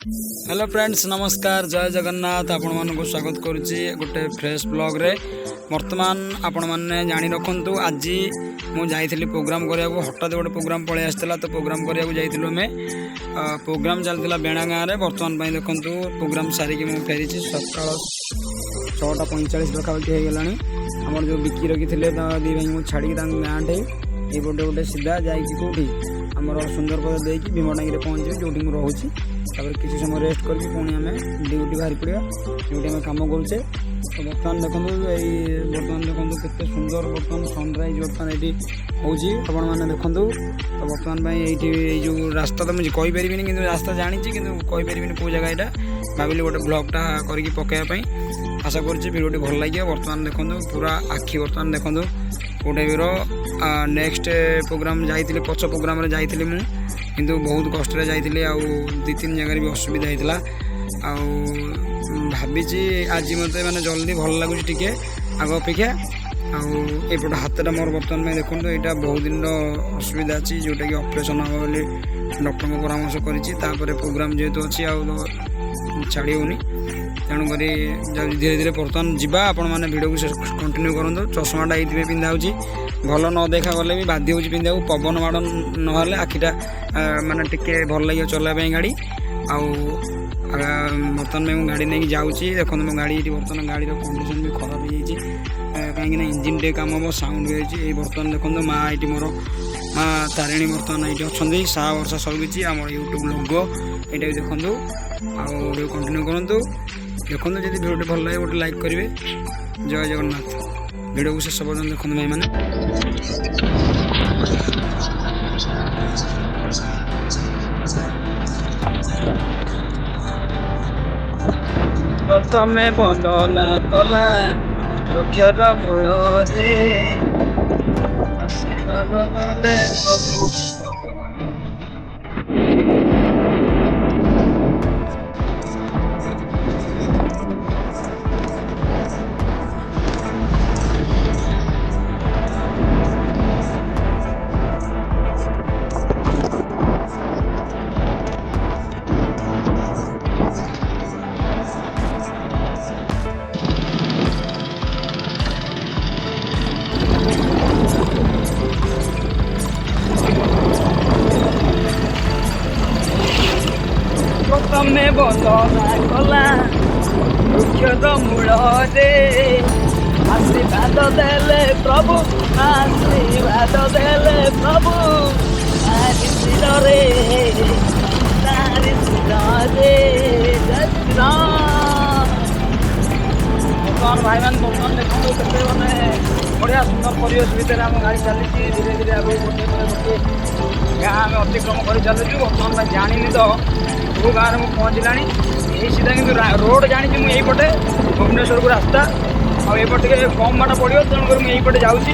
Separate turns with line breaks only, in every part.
Hello friends नमस्कार जय जगन्नाथ आपण मानक स्वागत करुच्ची गोटे फ्रेश ब्लॉग रे वर्तमान आपण मैंने जानी रखु आज मुझे प्रोग्राम करा हठात गोटे प्रोग्राम पलि आसाला तो प्रोग्राम करा जाइलु आम प्रोग्राम चलता बेणा गाँव में बर्तमान देखु प्रोग्राम सारिकी मुझे फेरी सका 6:45 पाखापाखि हो गलानी आमर जो बिकी रखी दी भाई मुझे छाड़ी गाँव ये गोटे गोटे सीधा जाकि आमर सुंदरपद देकी भीमटांगी पहुँचे जो रोचे किसी समय रेस्ट करके पुणी आम ड्यूटी बाहरी पड़ा ड्यूटी आम कम करुचे तो बर्तमान देखो बर्तमान देखो केते सुंदर बर्तमान सनराइज बर्तमान ये आपण मैंने देखु तो बर्तमान ये जो रास्ता तो मुझे कहीपर कि रास्ता जानी कि कहीपर कौ जगह यहाँ भाविली गोटे ब्लॉगटा करके पकड़ापी आशा करुच्ची भिडियोटी भल लगे बर्तमान देखो पूरा आखि बर्तमान देखो गोटे नेक्स्ट प्रोग्राम जाइए पछ प्रोग्राम जाइए मुझे किंतु बहुत कष्ट जाइए आउ 2-3 जगह भी असुविधा होता भावी आज मत मैंने जल्दी भल लगुच टे आग अपेक्षा आउट हाथटा मोर बर्तमान में देखो यहाँ बहुत दिन असुविधा अच्छी जोटा कि ऑपरेशन हम बोली डॉक्टर को परामर्श कर प्रोग्राम जेहेतु अच्छी छाड़ी होनी तेणुक धीरे धीरे बर्तमान जावा आपण मैंने भिडियो को कंटिन्यू करूँ चश्माटा ये पिंधा हो भल न देखा गले भी बाध्य होची पिंधा पवन माड़ ना आखिटा माने टिके भल लगे चलाइबा गाड़ी आउ बर्तमान में गाड़ी नहीं जाऊँगी देखो मो गाड़ी ये बर्तमान गाड़ी कंडीशन भी खराब हो कहीं इंजिन टे काम हम साउंड भी होती बर्तमान देखो माँ ये मोर माँ तारिणी बर्तमान ये अच्छा सा वर्षा सबकि आम यूट्यूब लोगो यहाँ भी देखो आडियो कंटिन्यू करूँ देखो जब भिडियो भल लगे गोटे लाइक करेंगे जय जगन्नाथ भिडियो को शेष पर्यटन देखो भाई मैंने तमें बंदना कला रक्षार तमें बंदना कला वृक्षर मूल आशीर्वाद देले प्रभु आशीर्वाद देले प्रभु तारी शिरे तारी शिरे बर्तमान भाई मान बर्तमान देखो के मैंने बढ़िया सुंदर परिवेश भितर आम गाड़ी चली धीरे धीरे आगे गोटे गोटे गाँ आम अतिक्रम कर चलुचु बर्तमान में जानी तो वो गाँव में पहुँचला यही सीधा कि रोड जानी मुझे यहीपटे भुवनेश्वर को रास्ता आईपटे कम बाट पड़ो तेणुक मुझे यहीपटे जाऊँगी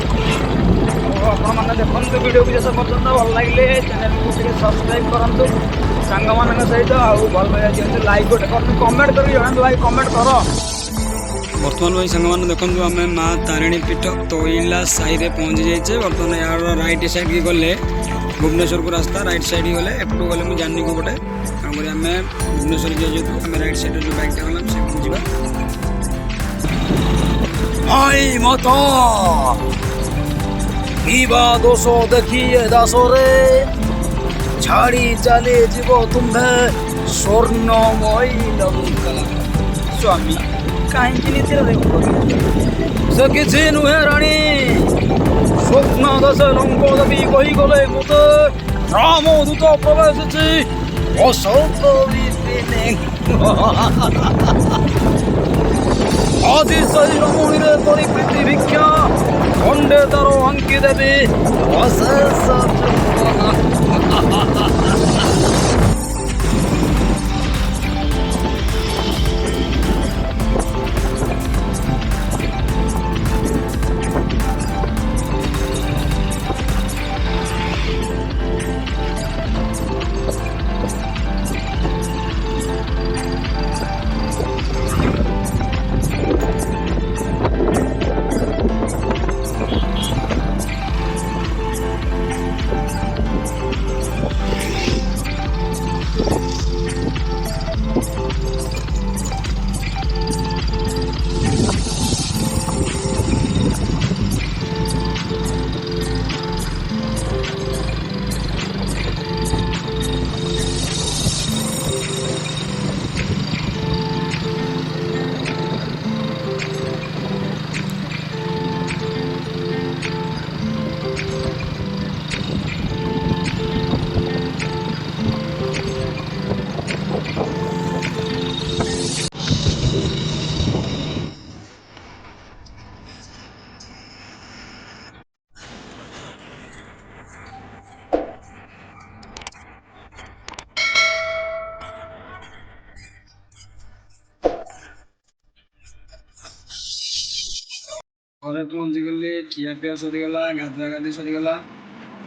आपने देखते वीडियो को शेष पर्यटन भल लगे चैनल को सब्सक्राइब करूँ सांग मान सहित भल पाइबा दिखाते लाइक गोटे कर कमेंट कर लाइक कमेंट कर बर्तमान भाई सांग मैंने देखो आम माँ तारिणी पीठ तोइला साई में पहुँची जाइए बर्तमान यार राइट साइड की गले भुवनेश्वर को रास्ता राइट साइड ही गले एपटू गले मुझे जानी को पटे आम भुवनेश्वर जेहतु आम राइट साइड जो बाइक गला से जा आई मत दोष देखिए दासरे छाड़ी चले जीव तुम्हें स्वर्णमयी लंका स्वामी कहीं से किसी नुहे राणी स्वप्न दश लंक भी कही गले मत रामदूत प्रवेश आदि सही रमणी परिप्रीति भिक्षा खंडे तार अंकी देवी ଘରେ ପହଞ୍ଚିଗଲି, ଖିଆପିଆ ସରିଗଲା, ଗାଧୁଆଗାଧି ସରିଗଲା।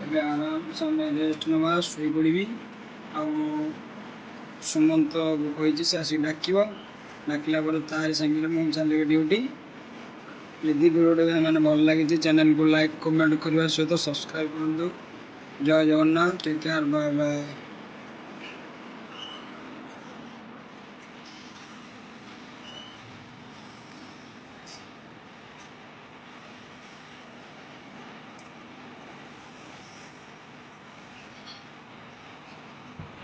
ଏବେ ଆରାମସେ ଆମେ ରେଷ୍ଟ ନେବା, ଶୋଇପଡ଼ିବି। ଆଉ ସୁମନ୍ତ କହିଛି ସେ ଆସିକି ଡାକିଲା ପରେ ତାରି ସାଙ୍ଗରେ ମୁଁ ଚାଲିବି ଡ୍ୟୁଟି। ଯଦି ଭିଡ଼ିଓଟା ମାନେ ଭଲ ଲାଗିଛି ଚ୍ୟାନେଲକୁ ଲାଇକ୍ କମେଣ୍ଟ କରିବା ସହିତ ସବସ୍କ୍ରାଇବ୍ କରନ୍ତୁ। ଜୟ Jagannath, take care, bye bye.